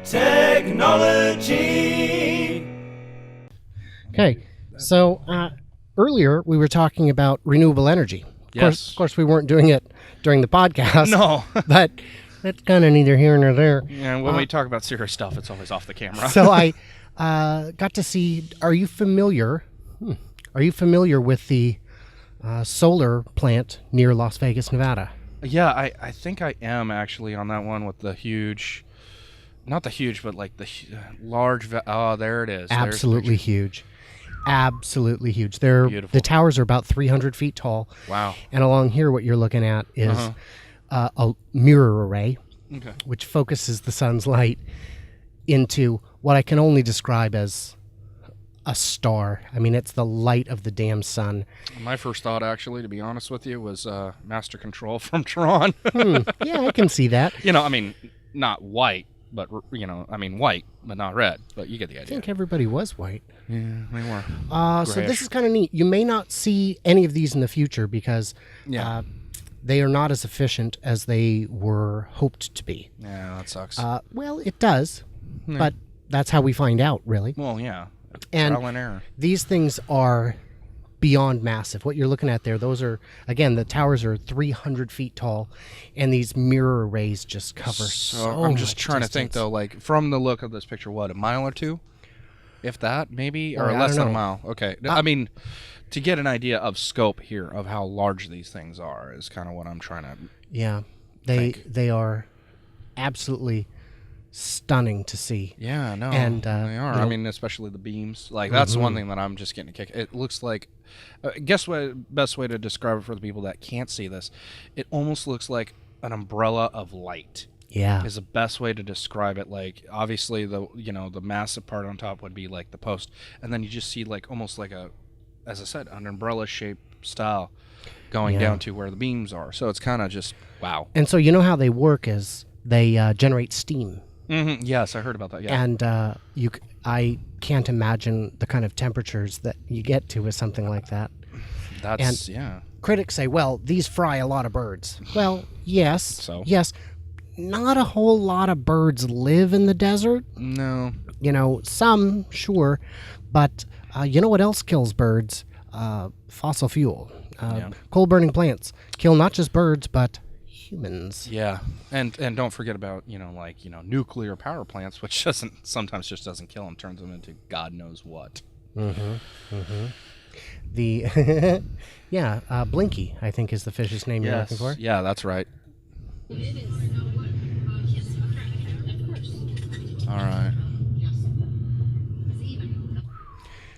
Technology. Okay, so earlier we were talking about renewable energy. Of course, we weren't doing it during the podcast. No. But that's kind of neither here nor there. Yeah, when we talk about serious stuff, it's always off the camera. So I got to see. Are you familiar? Are you familiar with the solar plant near Las Vegas, Nevada? Yeah, I think I am actually on that one with the huge, not the huge, but like the large. Oh, there it is. Absolutely huge. Absolutely huge. They're Beautiful. The towers are about 300 feet tall. Wow. And along here, what you're looking at is a mirror array, which focuses the sun's light into what I can only describe as a star. I mean, it's the light of the damn sun. My first thought, actually, to be honest with you, was Master Control from Tron. Yeah, I can see that. I mean, not white, but, white, but not red. But you get the idea. I think everybody was white. Yeah, they were. So this is kind of neat. You may not see any of these in the future because they are not as efficient as they were hoped to be. Yeah, that sucks. Well, it does, but that's how we find out, really. Well, yeah. And trial and error. These things are beyond massive. What you're looking at there, those are, again, the towers are 300 feet tall, and these mirror arrays just cover so I'm just much trying distance. to think, though, like, from the look of this picture, what, a mile or two? If that, maybe? Or I less don't than know. a mile. Okay. I mean, to get an idea of scope here, of how large these things are, is kind of what I'm trying to They are absolutely stunning to see. Yeah, no, And, they are. I mean, especially the beams. Like, that's one thing that I'm just getting a kick. It looks like, guess what? Best way to describe it for the people that can't see this, it almost looks like an umbrella of light. Yeah. Is the best way to describe it. Like, obviously, the massive part on top would be like the post, and then you just see like almost like a, as I said, an umbrella shaped style going down to where the beams are. So it's kind of just wow. And so you know how they work is they generate steam. Mm-hmm. Yes, I heard about that. Yeah. And I can't imagine the kind of temperatures that you get to with something like that. That's Critics say, well, these fry a lot of birds. Well, yes. Yes. Not a whole lot of birds live in the desert. No. Some, sure. But you know what else kills birds? Fossil fuel. Coal-burning plants kill not just birds, but humans. Yeah. And don't forget about, nuclear power plants, which sometimes just doesn't kill them, turns them into God knows what. The, Blinky, I think, is the fish's name you're looking for. Yeah, that's right. All right.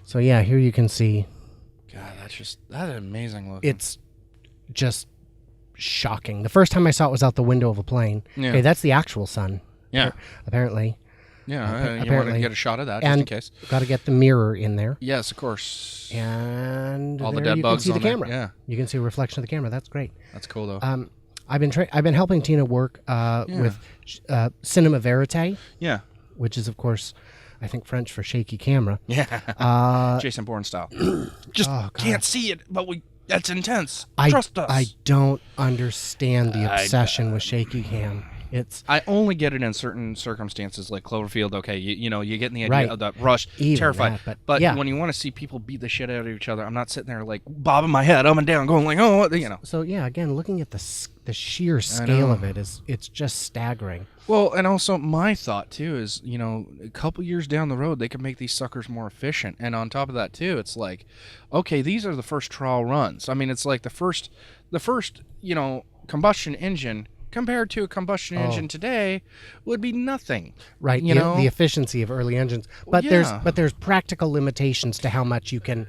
So yeah, here you can see. God, that's amazing looking. It's just shocking. The first time I saw it was out the window of a plane. Yeah. Okay, that's the actual sun. Yeah. Apparently. Yeah, you want to get a shot of that just in case. Got to get the mirror in there. Yes, of course. And all the there dead you bugs can see on the camera. there. Yeah. You can see a reflection of the camera. That's great. That's cool though. I've been helping Tina work with Cinema Verite. Yeah. Which is, of course, I think French for shaky camera. Yeah. Jason Bourne style. Just can't see it, but that's intense. Trust us. I don't understand the obsession with shaky cam. I only get it in certain circumstances, like Cloverfield. Okay, you get in the idea of that rush, Even terrified. that, but when you want to see people beat the shit out of each other, I'm not sitting there like bobbing my head up and down, going like, oh, what. So yeah, again, looking at the sheer scale of it it's just staggering. Well, and also my thought too is, a couple years down the road, they can make these suckers more efficient. And on top of that too, it's like, okay, these are the first trial runs. I mean, it's like the first, combustion engine compared to a combustion engine today would be nothing. Right. The efficiency of early engines. But there's practical limitations to how much you can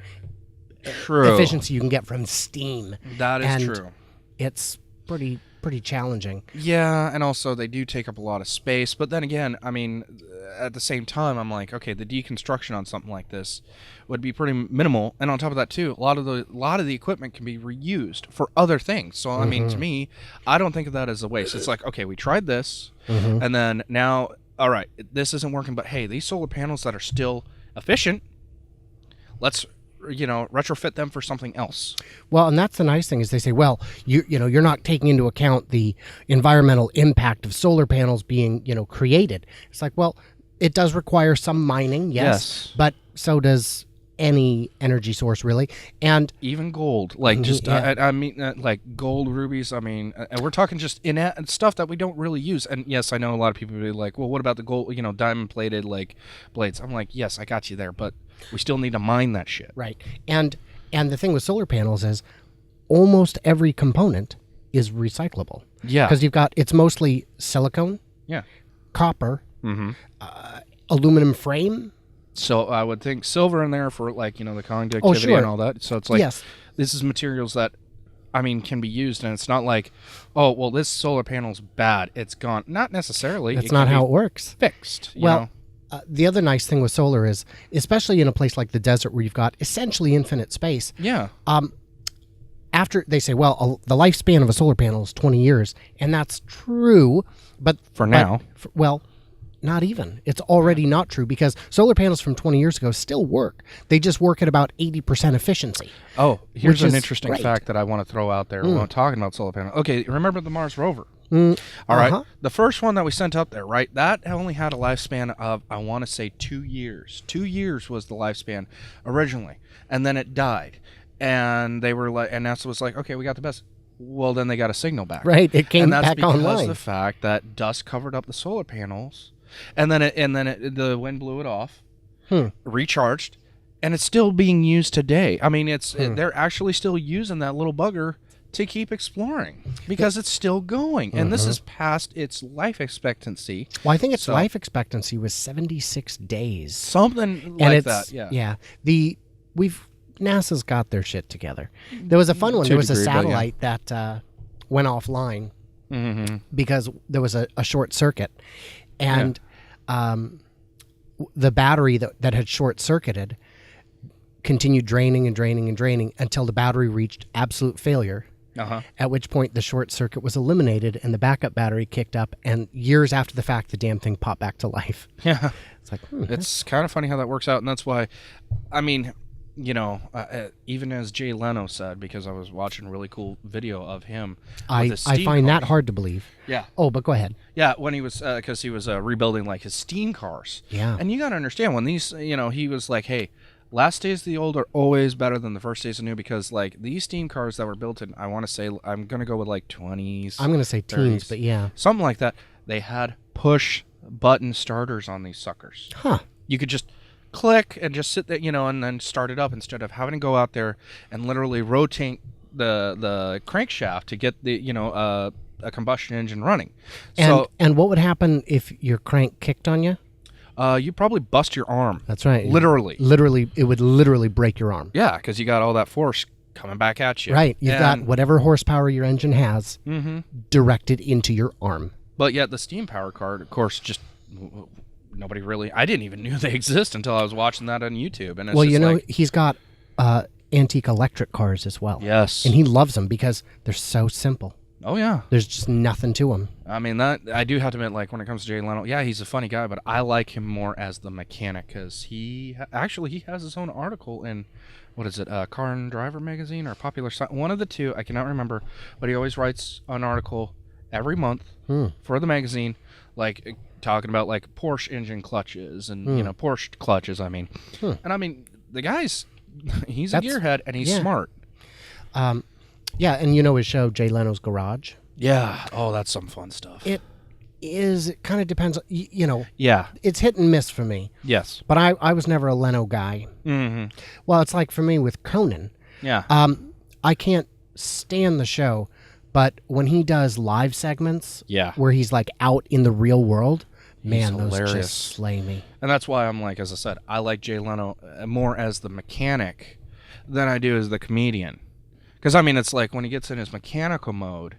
efficiency you can get from steam. That is true. It's pretty challenging. Yeah, and also they do take up a lot of space. But then again, I mean, at the same time, I'm like, okay, the deconstruction on something like this would be pretty minimal. And on top of that, too, a lot of the equipment can be reused for other things. So, I mean, to me, I don't think of that as a waste. It's like, okay, we tried this, and then now, all right, this isn't working. But hey, these solar panels that are still efficient, let's retrofit them for something else. Well, and that's the nice thing is they say, well, you're not taking into account the environmental impact of solar panels being, created. It's like, well, it does require some mining, yes. But so does any energy source, really. And even gold, like just I mean like gold, rubies, I mean, and we're talking just stuff that we don't really use. And yes, I know a lot of people will be like, well, what about the gold, diamond plated like blades? I'm like, yes, I got you there, but we still need to mine that shit. Right. And the thing with solar panels is almost every component is recyclable. Yeah. Because it's mostly silicone, copper, aluminum frame. So I would think silver in there for like, the conductivity and all that. So it's like, this is materials that, I mean, can be used. And it's not like, oh, well, this solar panel's bad, it's gone. Not necessarily. That's not how it works. Fixed. The other nice thing with solar is, especially in a place like the desert where you've got essentially infinite space. Yeah. After they say, well, the lifespan of a solar panel is 20 years. And that's true. But now. Not even. It's already not true because solar panels from 20 years ago still work. They just work at about 80% efficiency. Oh, here's an interesting fact that I want to throw out there when talking about solar panels. Okay, remember the Mars rover? All right. The first one that we sent up there, right? That only had a lifespan of, I want to say, 2 years. 2 years was the lifespan originally. And then it died. And they were like, and NASA was like, okay, we got the best. Well, then they got a signal back. Right. It came back online. And that's because of the fact that dust covered up the solar panels. And then the wind blew it off, recharged, and it's still being used today. I mean, they're actually still using that little bugger to keep exploring because it's still going, and this is past its life expectancy. Well, I think its life expectancy was 76 days, something like that. Yeah, NASA's got their shit together. There was a fun one. There was a satellite that went offline because there was a short circuit. And the battery that had short-circuited continued draining and draining and draining until the battery reached absolute failure, at which point the short circuit was eliminated and the backup battery kicked up, and years after the fact, the damn thing popped back to life. Yeah. It's like, it's kind of funny how that works out, and that's why, I mean, even as Jay Leno said, because I was watching a really cool video of him. I find that hard to believe. Yeah. Oh, but go ahead. Yeah, when he was, because he was rebuilding like his steam cars. Yeah. And you got to understand when these, he was like, hey, last days of the old are always better than the first days of new because like these steam cars that were built in, I want to say, I'm going to go with like 20s. I'm going to say 30s, teens, but yeah. Something like that. They had push button starters on these suckers. Huh. You could just click and just sit there, and then start it up instead of having to go out there and literally rotate the crankshaft to get the a combustion engine running. And what would happen if your crank kicked on you? You probably bust your arm. That's right. Literally, it would literally break your arm. Yeah, because you got all that force coming back at you. Right. You've got whatever horsepower your engine has directed into your arm. But yet the steam power car, of course, just nobody really. I didn't even know they exist until I was watching that on YouTube. And it's he's got antique electric cars as well. Yes, and he loves them because they're so simple. Oh yeah, there's just nothing to them. I mean, that I do have to admit, like when it comes to Jay Leno, yeah, he's a funny guy, but I like him more as the mechanic because he has his own article in what is it, Car and Driver magazine or Popular Science, one of the two. I cannot remember, but he always writes an article every month for the magazine, like talking about like Porsche engine clutches and Porsche clutches. I mean, and I mean the guy's he's a gearhead and he's smart. Yeah, and his show Jay Leno's Garage. Yeah. Oh, that's some fun stuff. It kind of depends. Yeah. It's hit and miss for me. Yes. But I was never a Leno guy. Mm-hmm. Well, it's like for me with Conan. Yeah. I can't stand the show, but when he does live segments, where he's like out in the real world, man, those just slay me. And that's why I'm like, as I said, I like Jay Leno more as the mechanic than I do as the comedian. Because, I mean, it's like when he gets in his mechanical mode,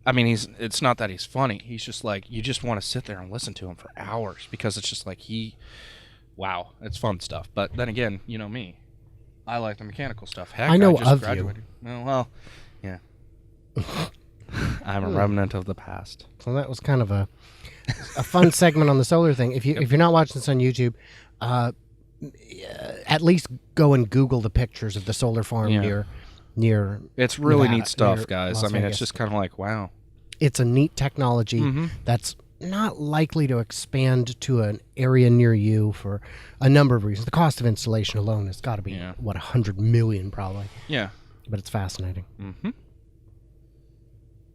I mean, it's not that he's funny. He's just like, you just want to sit there and listen to him for hours because it's just like wow, it's fun stuff. But then again, you know me. I like the mechanical stuff. Heck, I know just of graduated. You. Well, yeah. I'm a remnant of the past. So that was kind of a fun segment on the solar thing. If you're not watching this on YouTube, at least go and Google the pictures of the solar farm near. It's really Nevada, neat stuff, near guys. Las I mean, Vegas. it's just kind of like, wow. It's a neat technology that's not likely to expand to an area near you for a number of reasons. The cost of installation alone has got to be, $100 million probably. Yeah. But it's fascinating. Mm-hmm.